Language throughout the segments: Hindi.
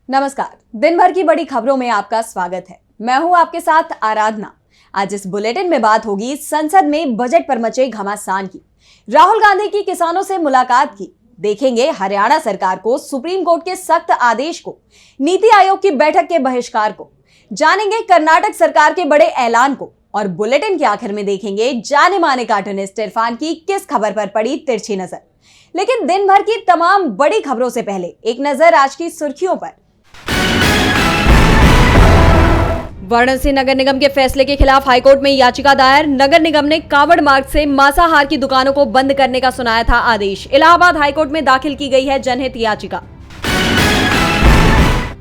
नमस्कार, दिन भर की बड़ी खबरों में आपका स्वागत है। मैं हूं आपके साथ आराधना। आज इस बुलेटिन में बात होगी संसद में बजट पर मचे घमासान की, राहुल गांधी की किसानों से मुलाकात की, देखेंगे हरियाणा सरकार को सुप्रीम कोर्ट के सख्त आदेश को, नीति आयोग की बैठक के बहिष्कार को, जानेंगे कर्नाटक सरकार के बड़े ऐलान को और बुलेटिन के आखिर में देखेंगे जाने माने कार्टूनिस्ट इरफान की किस खबर पर पड़ी तिरछी नजर। लेकिन दिन भर की तमाम बड़ी खबरों से पहले एक नजर आज की सुर्खियों पर। वाराणसी नगर निगम के फैसले के खिलाफ हाईकोर्ट में याचिका दायर। नगर निगम ने कावड़ मार्ग से मांसाहार की दुकानों को बंद करने का सुनाया था आदेश। इलाहाबाद हाईकोर्ट में दाखिल की गई है जनहित याचिका।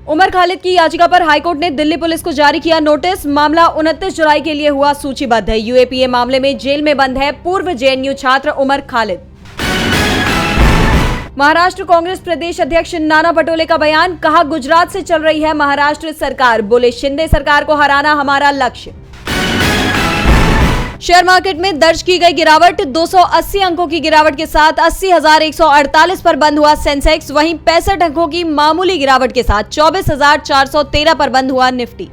उमर खालिद की याचिका पर हाईकोर्ट ने दिल्ली पुलिस को जारी किया नोटिस। मामला 29 जुलाई के लिए हुआ सूचीबद्ध है। यूएपीए मामले में जेल में बंद है पूर्व जेएनयू छात्र उमर खालिद। महाराष्ट्र कांग्रेस प्रदेश अध्यक्ष नाना पटोले का बयान, कहा गुजरात से चल रही है महाराष्ट्र सरकार, बोले शिंदे सरकार को हराना हमारा लक्ष्य। शेयर मार्केट में दर्ज की गई गिरावट, 280 अंकों की गिरावट के साथ 80,148 पर बंद हुआ सेंसेक्स। वहीं 65 अंकों की मामूली गिरावट के साथ 24,413 पर बंद हुआ निफ्टी।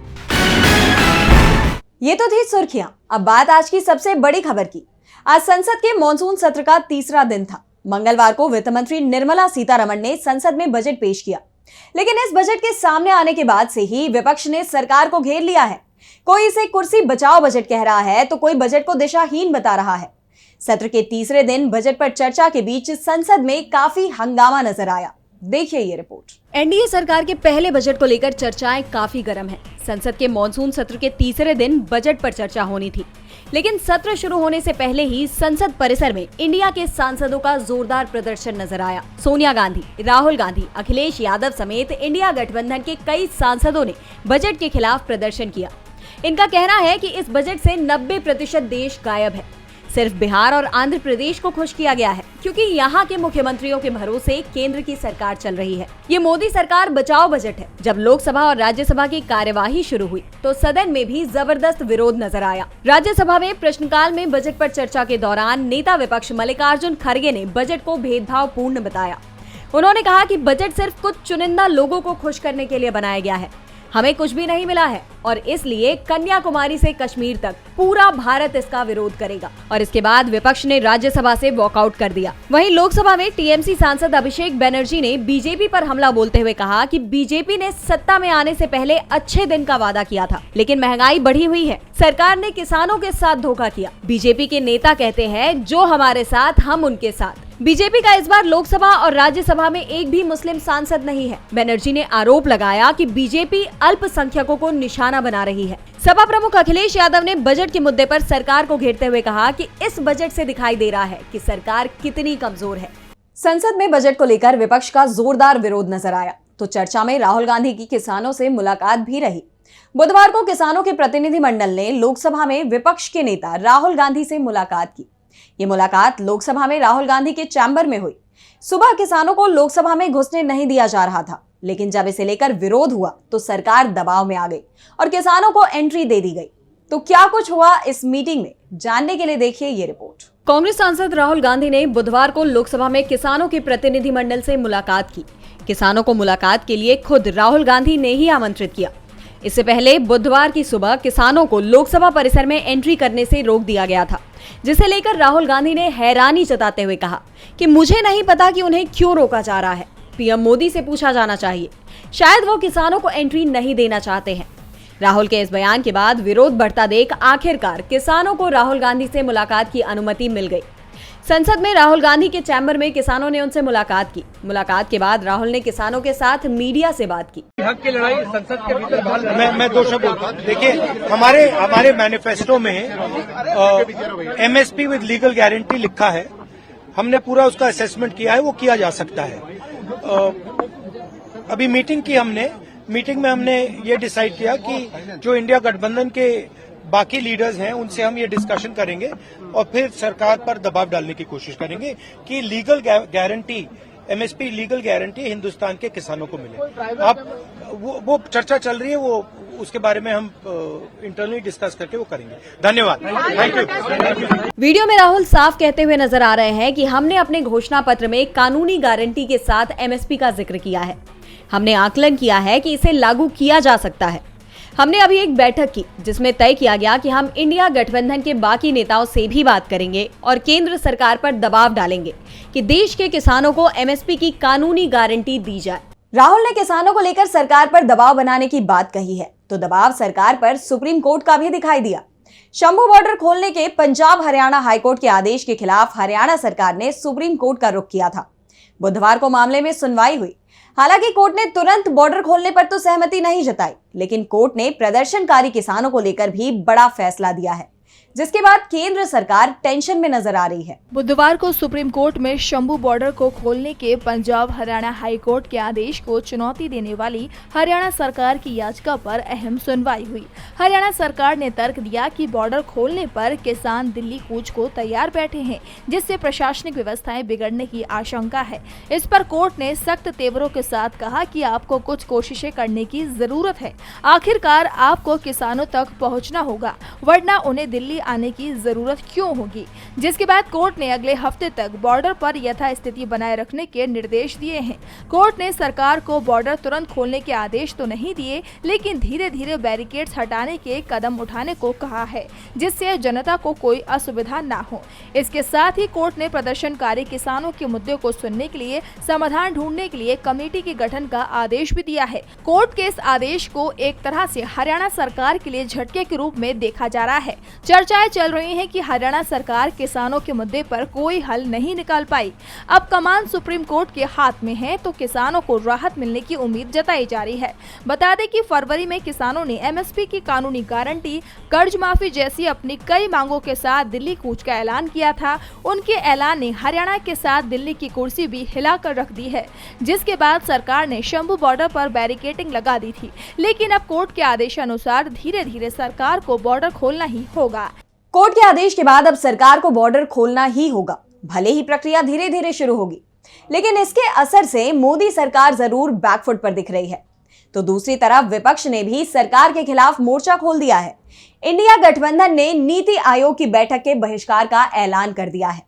ये तो थी सुर्खियां। अब बात आज की सबसे बड़ी खबर की। आज संसद के मॉनसून सत्र का तीसरा दिन था। मंगलवार को वित्त मंत्री निर्मला सीतारमण ने संसद में बजट पेश किया, लेकिन इस बजट के सामने आने के बाद से ही विपक्ष ने सरकार को घेर लिया है। कोई इसे कुर्सी बचाओ बजट कह रहा है तो कोई बजट को दिशाहीन बता रहा है। सत्र के तीसरे दिन बजट पर चर्चा के बीच संसद में काफी हंगामा नजर आया। देखिए ये रिपोर्ट। एनडीए सरकार के पहले बजट को लेकर चर्चाएं काफी गर्म हैं। संसद के मॉनसून सत्र के तीसरे दिन बजट पर चर्चा होनी थी, लेकिन सत्र शुरू होने से पहले ही संसद परिसर में इंडिया के सांसदों का जोरदार प्रदर्शन नजर आया। सोनिया गांधी, राहुल गांधी, अखिलेश यादव समेत इंडिया गठबंधन के कई सांसदों ने बजट के खिलाफ प्रदर्शन किया। इनका कहना है कि इस बजट से 90% देश गायब है। सिर्फ बिहार और आंध्र प्रदेश को खुश किया गया है, क्योंकि यहाँ के मुख्यमंत्रियों के भरोसे केंद्र की सरकार चल रही है। ये मोदी सरकार बचाओ बजट है। जब लोकसभा और राज्यसभा की कार्यवाही शुरू हुई तो सदन में भी जबरदस्त विरोध नजर आया। राज्यसभा में प्रश्नकाल में बजट पर चर्चा के दौरान नेता विपक्ष मल्लिकार्जुन खड़गे ने बजट को भेदभावपूर्ण बताया। उन्होंने कहा कि बजट सिर्फ कुछ चुनिंदा लोगों को खुश करने के लिए बनाया गया है। हमें कुछ भी नहीं मिला है और इसलिए कन्याकुमारी से कश्मीर तक पूरा भारत इसका विरोध करेगा। और इसके बाद विपक्ष ने राज्यसभा से वॉकआउट कर दिया। वहीं लोकसभा में टीएमसी सांसद अभिषेक बनर्जी ने बीजेपी पर हमला बोलते हुए कहा कि बीजेपी ने सत्ता में आने से पहले अच्छे दिन का वादा किया था, लेकिन महंगाई बढ़ी हुई है। सरकार ने किसानों के साथ धोखा किया। बीजेपी के नेता कहते हैं जो हमारे साथ हम उनके साथ। बीजेपी का इस बार लोकसभा और राज्यसभा में एक भी मुस्लिम सांसद नहीं है। बनर्जी ने आरोप लगाया कि बीजेपी अल्पसंख्यकों को निशाना बना रही है। सपा प्रमुख अखिलेश यादव ने बजट के मुद्दे पर सरकार को घेरते हुए कहा कि इस बजट से दिखाई दे रहा है कि सरकार कितनी कमजोर है। संसद में बजट को लेकर विपक्ष का जोरदार विरोध नजर आया तो चर्चा में राहुल गांधी की किसानों से मुलाकात भी रही। बुधवार को किसानों के प्रतिनिधिमंडल ने लोकसभा में विपक्ष के नेता राहुल गांधी से मुलाकात की। ये मुलाकात लोकसभा में राहुल गांधी के चैम्बर में हुई। सुबह किसानों को लोकसभा में घुसने नहीं दिया जा रहा था, लेकिन जब इसे लेकर विरोध हुआ तो सरकार दबाव में आ गई और किसानों को एंट्री दे दी गई। तो क्या कुछ हुआ इस मीटिंग में, जानने के लिए देखिए ये रिपोर्ट। कांग्रेस सांसद राहुल गांधी ने बुधवार को लोकसभा में किसानों के प्रतिनिधिमंडल से मुलाकात की। किसानों को मुलाकात के लिए खुद राहुल गांधी ने ही आमंत्रित किया। इससे पहले बुधवार की सुबह किसानों को लोकसभा परिसर में एंट्री करने से रोक दिया गया था, जिसे लेकर राहुल गांधी ने हैरानी जताते हुए कहा कि मुझे नहीं पता कि उन्हें क्यों रोका जा रहा है। पीएम मोदी से पूछा जाना चाहिए। शायद वो किसानों को एंट्री नहीं देना चाहते हैं। राहुल के इस बयान के बाद विरोध बढ़ता देख आखिरकार किसानों को राहुल गांधी से मुलाकात की अनुमति मिल गई। संसद में राहुल गांधी के चैम्बर में किसानों ने उनसे मुलाकात की। मुलाकात के बाद राहुल ने किसानों के साथ मीडिया से बात की। हक की लड़ाई संसद के भीतर मैं दो शब्द बोलता हूं। देखिए, हमारे मैनिफेस्टो में एमएसपी विद लीगल गारंटी लिखा है। हमने पूरा उसका असेसमेंट किया है, वो किया जा सकता है। अभी मीटिंग में हमने ये डिसाइड किया कि जो इंडिया गठबंधन के बाकी लीडर्स हैं उनसे हम ये डिस्कशन करेंगे और फिर सरकार पर दबाव डालने की कोशिश करेंगे कि legal guarantee, MSP legal guarantee Hindustan के किसानों को मिले। अब वो चर्चा चल रही है, वो उसके बारे में हम इंटरनली डिस्कस करके वो करेंगे। धन्यवाद, थैंक यू। वीडियो में राहुल साफ कहते हुए नजर आ रहे हैं कि हमने अपने घोषणा पत्र में कानूनी गारंटी के साथ एमएसपी का जिक्र किया है। हमने आकलन किया है कि इसे लागू किया जा सकता है। हमने अभी एक बैठक की जिसमें तय किया गया कि हम इंडिया गठबंधन के बाकी नेताओं से भी बात करेंगे और केंद्र सरकार पर दबाव डालेंगे कि देश के किसानों को एमएसपी की कानूनी गारंटी दी जाए। राहुल ने किसानों को लेकर सरकार पर दबाव बनाने की बात कही है, तो दबाव सरकार पर सुप्रीम कोर्ट का भी दिखाई दिया। शंभू बॉर्डर खोलने के पंजाब हरियाणा हाईकोर्ट के आदेश के खिलाफ हरियाणा सरकार ने सुप्रीम कोर्ट का रुख किया था। बुधवार को मामले में सुनवाई हुई। हालांकि कोर्ट ने तुरंत बॉर्डर खोलने पर तो सहमति नहीं जताई, लेकिन कोर्ट ने प्रदर्शनकारी किसानों को लेकर भी बड़ा फैसला दिया है, जिसके बाद केंद्र सरकार टेंशन में नजर आ रही है। बुधवार को सुप्रीम कोर्ट में शंभू बॉर्डर को खोलने के पंजाब हरियाणा हाई कोर्ट के आदेश को चुनौती देने वाली हरियाणा सरकार की याचिका पर अहम सुनवाई हुई। हरियाणा सरकार ने तर्क दिया कि बॉर्डर खोलने पर किसान दिल्ली कूच को तैयार बैठे हैं, जिससे प्रशासनिक व्यवस्थाएं बिगड़ने की आशंका है। इस पर कोर्ट ने सख्त तेवरों के साथ कहा कि आपको कुछ कोशिशें करने की जरूरत है। आखिरकार आपको किसानों तक पहुँचना होगा, वरना उन्हें दिल्ली आने की जरूरत क्यों होगी। जिसके बाद कोर्ट ने अगले हफ्ते तक बॉर्डर पर यथास्थिति बनाए रखने के निर्देश दिए हैं। कोर्ट ने सरकार को बॉर्डर तुरंत खोलने के आदेश तो नहीं दिए, लेकिन धीरे धीरे बैरिकेड्स हटाने के कदम उठाने को कहा है, जिससे जनता को कोई असुविधा न हो। इसके साथ ही कोर्ट ने प्रदर्शनकारी किसानों के मुद्दे को सुनने के लिए समाधान ढूंढने के लिए कमेटी के गठन का आदेश भी दिया है। कोर्ट के इस आदेश को एक तरह से हरियाणा सरकार के लिए झटके के रूप में देखा जा रहा है। चर्चाएं चल रही हैं कि हरियाणा सरकार किसानों के मुद्दे पर कोई हल नहीं निकाल पाई। अब कमान सुप्रीम कोर्ट के हाथ में है, तो किसानों को राहत मिलने की उम्मीद जताई जा रही है। बता दें कि फरवरी में किसानों ने एमएसपी की कानूनी गारंटी, कर्ज माफी जैसी अपनी कई मांगों के साथ दिल्ली कूच का ऐलान किया था। उनके ऐलान ने हरियाणा के साथ दिल्ली की कुर्सी भी हिलाकर रख दी है, जिसके बाद सरकार ने शंभू बॉर्डर पर बैरिकेडिंग लगा दी थी। लेकिन अब कोर्ट के आदेशानुसार धीरे धीरे सरकार को बॉर्डर खोलना ही होगा। कोर्ट के आदेश के बाद अब सरकार को बॉर्डर खोलना ही होगा। भले ही प्रक्रिया धीरे धीरे शुरू होगी, लेकिन इसके असर से मोदी सरकार जरूर बैकफुट पर दिख रही है। तो दूसरी तरफ विपक्ष ने भी सरकार के खिलाफ मोर्चा खोल दिया है। इंडिया गठबंधन ने नीति आयोग की बैठक के बहिष्कार का ऐलान कर दिया है।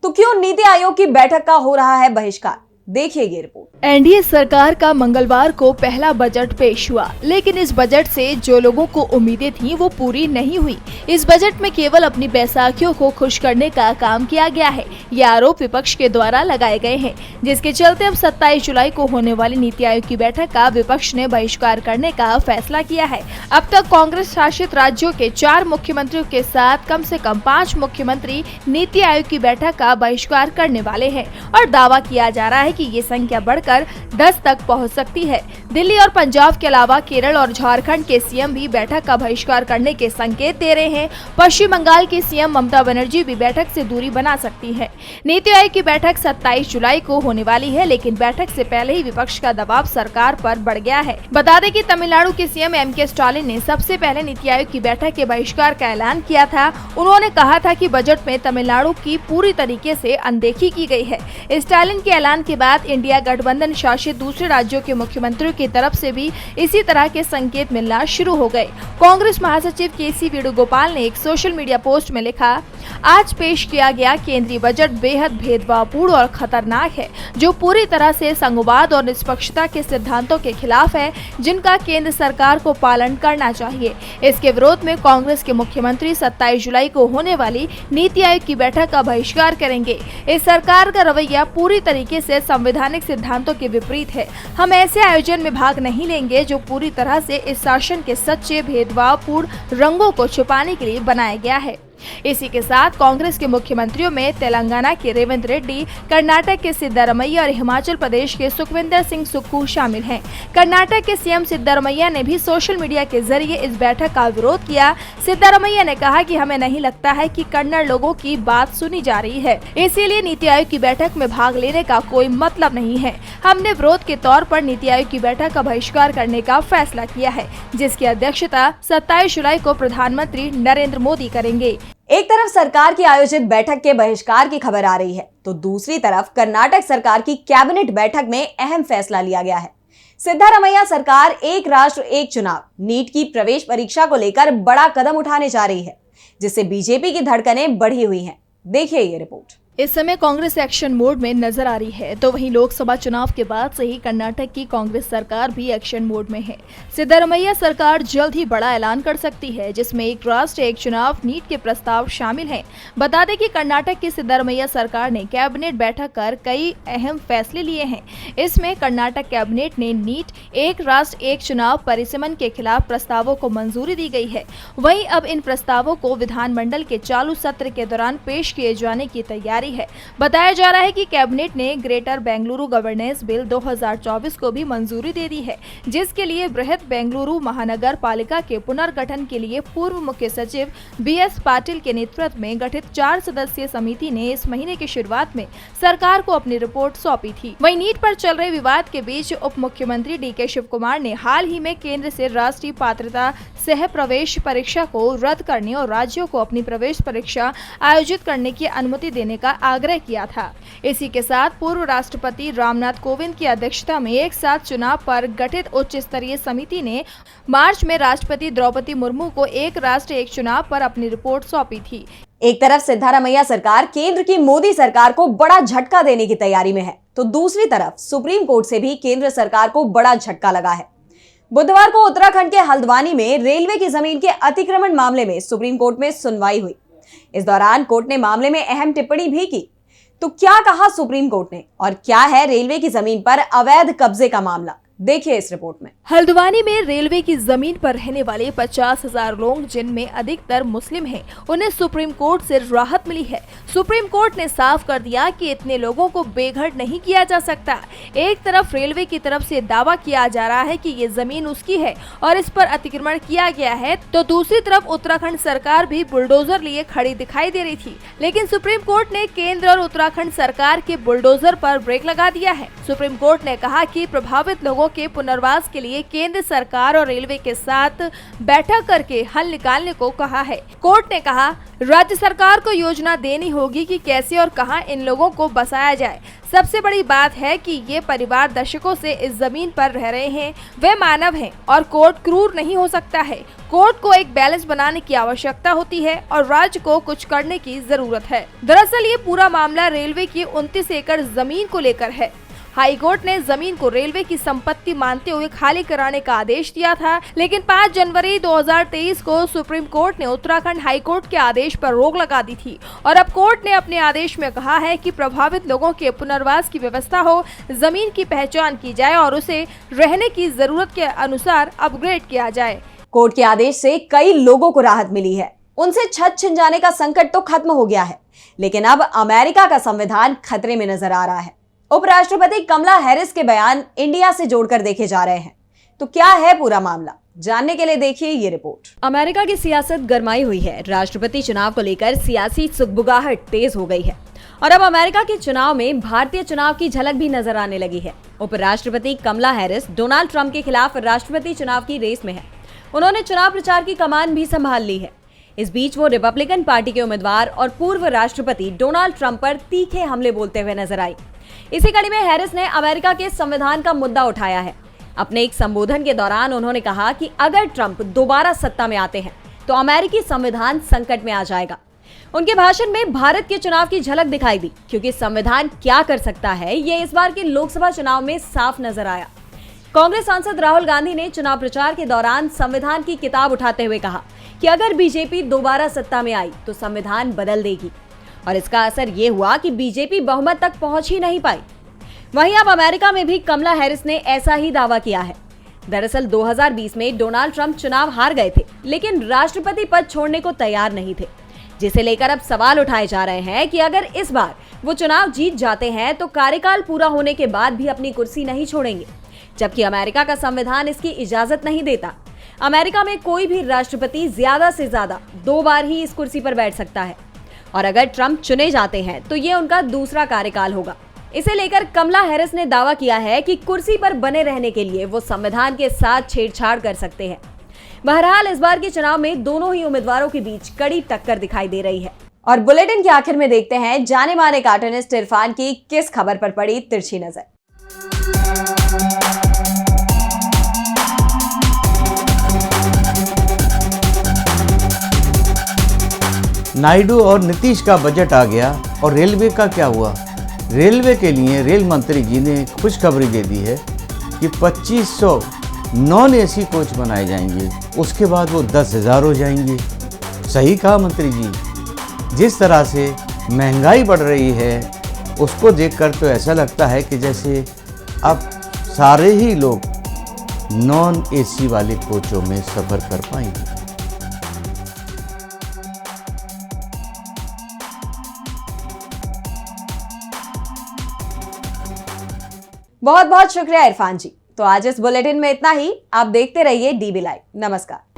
तो क्यों नीति आयोग की बैठक का हो रहा है बहिष्कार? देखिए ये रिपोर्ट। एनडीए सरकार का मंगलवार को पहला बजट पेश हुआ, लेकिन इस बजट से जो लोगों को उम्मीदें थीं वो पूरी नहीं हुई। इस बजट में केवल अपनी बैसाखियों को खुश करने का काम किया गया है। ये आरोप विपक्ष के द्वारा लगाए गए हैं, जिसके चलते अब 27 जुलाई को होने वाली नीति आयोग की बैठक का विपक्ष ने बहिष्कार करने का फैसला किया है। अब तक कांग्रेस शासित राज्यों के 4 मुख्यमंत्रियों के साथ कम से कम 5 मुख्यमंत्री नीति आयोग की बैठक का बहिष्कार करने वाले हैं और दावा किया जा रहा है कि ये संख्या बढ़कर 10 तक पहुंच सकती है। दिल्ली और पंजाब के अलावा केरल और झारखंड के सीएम भी बैठक का बहिष्कार करने के संकेत दे रहे हैं। पश्चिम बंगाल की सीएम ममता बनर्जी भी बैठक से दूरी बना सकती है। नीति आयोग की बैठक 27 जुलाई को होने वाली है, लेकिन बैठक से पहले ही विपक्ष का दबाव सरकार पर बढ़ गया है। बता दें कि तमिलनाडु के सीएम एमके स्टालिन ने सबसे पहले नीति आयोग की बैठक के बहिष्कार का ऐलान किया था। उन्होंने कहा था कि बजट में तमिलनाडु की पूरी तरीके से अनदेखी की गई है। स्टालिन के ऐलान के बाद इंडिया गठबंधन शासित दूसरे राज्यों के मुख्यमंत्रियों की तरफ से भी इसी तरह के संकेत मिलना शुरू हो गए। कांग्रेस महासचिव केसी वेणुगोपाल ने एक सोशल मीडिया पोस्ट में लिखा, आज पेश किया गया केंद्रीय बजट बेहद भेदभावपूर्ण और खतरनाक है, जो पूरी तरह से संघवाद और निष्पक्षता के सिद्धांतों के खिलाफ है, जिनका केंद्र सरकार को पालन करना चाहिए। इसके विरोध में कांग्रेस के मुख्यमंत्री 27 जुलाई को होने वाली नीति आयोग की बैठक का बहिष्कार करेंगे। इस सरकार का रवैया पूरी तरीके से संवैधानिक सिद्धांतों के विपरीत है। हम ऐसे आयोजन में भाग नहीं लेंगे जो पूरी तरह से इस शासन के सच्चे भेदभावपूर्ण रंगों को छुपाने के लिए बनाया गया है। इसी के साथ कांग्रेस के मुख्यमंत्रियों में तेलंगाना के रेवंत रेड्डी, कर्नाटक के सिद्धारमैया और हिमाचल प्रदेश के सुखविंदर सिंह सुक्खू शामिल हैं। कर्नाटक के सीएम सिद्धारमैया ने भी सोशल मीडिया के जरिए इस बैठक का विरोध किया। सिद्धारमैया ने कहा कि हमें नहीं लगता है कि कन्नड़ लोगों की बात सुनी जा रही है, इसीलिए नीति आयोग की बैठक में भाग लेने का कोई मतलब नहीं है। हमने विरोध के तौर पर नीति आयोग की बैठक का बहिष्कार करने का फैसला किया है, जिसकी अध्यक्षता 27 जुलाई को प्रधानमंत्री नरेंद्र मोदी करेंगे। एक तरफ सरकार की आयोजित बैठक के बहिष्कार की खबर आ रही है, तो दूसरी तरफ कर्नाटक सरकार की कैबिनेट बैठक में अहम फैसला लिया गया है। सिद्धारमैया सरकार एक राष्ट्र एक चुनाव नीट की प्रवेश परीक्षा को लेकर बड़ा कदम उठाने जा रही है, जिससे बीजेपी की धड़कनें बढ़ी हुई हैं। देखिए ये रिपोर्ट। इस समय कांग्रेस एक्शन मोड में नजर आ रही है, तो वहीं लोकसभा चुनाव के बाद से ही कर्नाटक की कांग्रेस सरकार भी एक्शन मोड में है। सिद्धरामैया सरकार जल्द ही बड़ा ऐलान कर सकती है, जिसमें एक राष्ट्र एक चुनाव नीट के प्रस्ताव शामिल हैं। बता दें कि कर्नाटक की सिद्धरामैया सरकार ने कैबिनेट बैठक कर कई अहम फैसले लिए हैं। इसमें कर्नाटक कैबिनेट ने नीट एक राष्ट्र एक चुनाव परिसीमन के खिलाफ प्रस्तावों को मंजूरी दी गई है। वहीं अब इन प्रस्तावों को विधानमंडल के चालू सत्र के दौरान पेश किए जाने की तैयारी है। बताया जा रहा है कि कैबिनेट ने ग्रेटर बेंगलुरु गवर्नेंस बिल 2024 को भी मंजूरी दे दी है, जिसके लिए बृहत बेंगलुरु महानगर पालिका के पुनर्गठन के लिए पूर्व मुख्य सचिव BS पाटिल के नेतृत्व में गठित 4 सदस्यीय समिति ने इस महीने की शुरुआत में सरकार को अपनी रिपोर्ट सौंपी थी। वहीं नीट पर चल रहे विवाद के बीच उप मुख्यमंत्री DK शिव कुमार ने हाल ही में केंद्र से राष्ट्रीय पात्रता सह प्रवेश परीक्षा को रद्द करने और राज्यों को अपनी प्रवेश परीक्षा आयोजित करने की अनुमति देने का आग्रह किया था। इसी के साथ पूर्व राष्ट्रपति रामनाथ कोविंद की अध्यक्षता में एक साथ चुनाव पर गठित उच्च स्तरीय समिति ने मार्च में राष्ट्रपति द्रौपदी मुर्मू को एक राष्ट्र एक चुनाव पर अपनी रिपोर्ट सौंपी थी। एक तरफ सिद्धारामैया सरकार केंद्र की मोदी सरकार को बड़ा झटका देने की तैयारी में है, तो दूसरी तरफ सुप्रीम कोर्ट से भी केंद्र सरकार को बड़ा झटका लगा है। बुधवार को उत्तराखंड के हल्द्वानी में रेलवे की जमीन के अतिक्रमण मामले में सुप्रीम कोर्ट में सुनवाई हुई। इस दौरान कोर्ट ने मामले में अहम टिप्पणी भी की। तो क्या कहा सुप्रीम कोर्ट ने और क्या है रेलवे की जमीन पर अवैध कब्जे का मामला, देखिए इस रिपोर्ट में। हल्द्वानी में रेलवे की जमीन पर रहने वाले 50,000 लोग, जिनमें अधिकतर मुस्लिम हैं, उन्हें सुप्रीम कोर्ट से राहत मिली है। सुप्रीम कोर्ट ने साफ कर दिया कि इतने लोगों को बेघर नहीं किया जा सकता। एक तरफ रेलवे की तरफ से दावा किया जा रहा है कि ये जमीन उसकी है और इस पर अतिक्रमण किया गया है, तो दूसरी तरफ उत्तराखंड सरकार भी बुलडोजर लिए खड़ी दिखाई दे रही थी। लेकिन सुप्रीम कोर्ट ने केंद्र और उत्तराखंड सरकार के बुलडोजर पर ब्रेक लगा दिया है। सुप्रीम कोर्ट ने कहा कि प्रभावित लोगों के पुनर्वास के लिए केंद्र सरकार और रेलवे के साथ बैठक करके हल निकालने को कहा है। कोर्ट ने कहा, राज्य सरकार को योजना देनी होगी कि कैसे और कहां इन लोगों को बसाया जाए। सबसे बड़ी बात है कि ये परिवार दशकों से इस जमीन पर रह रहे हैं, वे मानव हैं और कोर्ट क्रूर नहीं हो सकता है। कोर्ट को एक बैलेंस बनाने की आवश्यकता होती है और राज्य को कुछ करने की जरूरत है। दरअसल ये पूरा मामला रेलवे की 29 एकड़ जमीन को लेकर है। हाई कोर्ट ने जमीन को रेलवे की संपत्ति मानते हुए खाली कराने का आदेश दिया था, लेकिन 5 जनवरी 2023 को सुप्रीम कोर्ट ने उत्तराखंड हाई कोर्ट के आदेश पर रोक लगा दी थी और अब कोर्ट ने अपने आदेश में कहा है कि प्रभावित लोगों के पुनर्वास की व्यवस्था हो, जमीन की पहचान की जाए और उसे रहने की जरूरत के अनुसार अपग्रेड किया जाए। कोर्ट के आदेश से कई लोगों को राहत मिली है, उनसे छत छिन जाने का संकट तो खत्म हो गया है, लेकिन अब अमेरिका का संविधान खतरे में नजर आ रहा है। उपराष्ट्रपति कमला हैरिस के बयान इंडिया से जोड़कर देखे जा रहे हैं। तो क्या है पूरा मामला, जानने के लिए देखिए ये रिपोर्ट। अमेरिका की सियासत गरमाई हुई है। राष्ट्रपति चुनाव को लेकर सियासी सुगबुगाहट तेज हो गई है और अब अमेरिका के चुनाव में भारतीय चुनाव की झलक भी नजर आने लगी है। उपराष्ट्रपति कमला हैरिस डोनाल्ड ट्रंप के खिलाफ राष्ट्रपति चुनाव की रेस में है। उन्होंने चुनाव प्रचार की कमान भी संभाल ली है। इस बीच वो रिपब्लिकन पार्टी के उम्मीदवार और पूर्व राष्ट्रपति डोनाल्ड ट्रंप पर तीखे हमले बोलते हुए नजर आई। इसी कड़ी में हैरिस ने अमेरिका के संविधान का मुद्दा उठाया है। अपने एक संबोधन के दौरान उन्होंने कहा कि अगर ट्रंप दोबारा सत्ता में आते हैं तो अमेरिकी संविधान संकट में आ जाएगा। उनके भाषण में भारत के चुनाव की झलक दिखाई दी, क्योंकि संविधान क्या कर सकता है ये इस बार के लोकसभा चुनाव में साफ नजर आया। कांग्रेस सांसद राहुल गांधी ने चुनाव प्रचार के दौरान संविधान की किताब उठाते हुए कहा कि अगर बीजेपी दोबारा सत्ता में आई तो संविधान बदल देगी, और इसका असर ये हुआ कि बीजेपी बहुमत तक पहुंच ही नहीं पाई। वहीं अब अमेरिका में भी कमला हैरिस ने ऐसा ही दावा किया है। दरअसल 2020 में डोनाल्ड ट्रंप चुनाव हार गए थे, लेकिन राष्ट्रपति पद छोड़ने को तैयार नहीं थे, जिसे लेकर अब सवाल उठाए जा रहे हैं कि अगर इस बार वो चुनाव जीत जाते हैं तो कार्यकाल पूरा होने के बाद भी अपनी कुर्सी नहीं छोड़ेंगे, जबकि अमेरिका का संविधान इसकी इजाजत नहीं देता। अमेरिका में कोई भी राष्ट्रपति ज्यादा से ज्यादा 2 बार ही इस कुर्सी पर बैठ सकता है, और अगर ट्रंप चुने जाते हैं तो ये उनका दूसरा कार्यकाल होगा। इसे लेकर कमला हैरिस ने दावा किया है कि कुर्सी पर बने रहने के लिए वो संविधान के साथ छेड़छाड़ कर सकते हैं। बहरहाल इस बार के चुनाव में दोनों ही उम्मीदवारों के बीच कड़ी टक्कर दिखाई दे रही है। और बुलेटिन के आखिर में देखते हैं जाने माने कार्टूनिस्ट इरफान की किस खबर पर पड़ी तिरछी नजर। नायडू और नीतीश का बजट आ गया, और रेलवे का क्या हुआ? रेलवे के लिए रेल मंत्री जी ने खुशखबरी दे दी है कि 2500 नॉन एसी कोच बनाए जाएंगे, उसके बाद वो 10,000 हो जाएंगे। सही कहा मंत्री जी। जिस तरह से महंगाई बढ़ रही है उसको देखकर तो ऐसा लगता है कि जैसे अब सारे ही लोग नॉन एसी वाले कोचों में सफ़र कर पाएंगे। बहुत बहुत शुक्रिया इरफान जी। तो आज इस बुलेटिन में इतना ही। आप देखते रहिए DB लाइव। नमस्कार।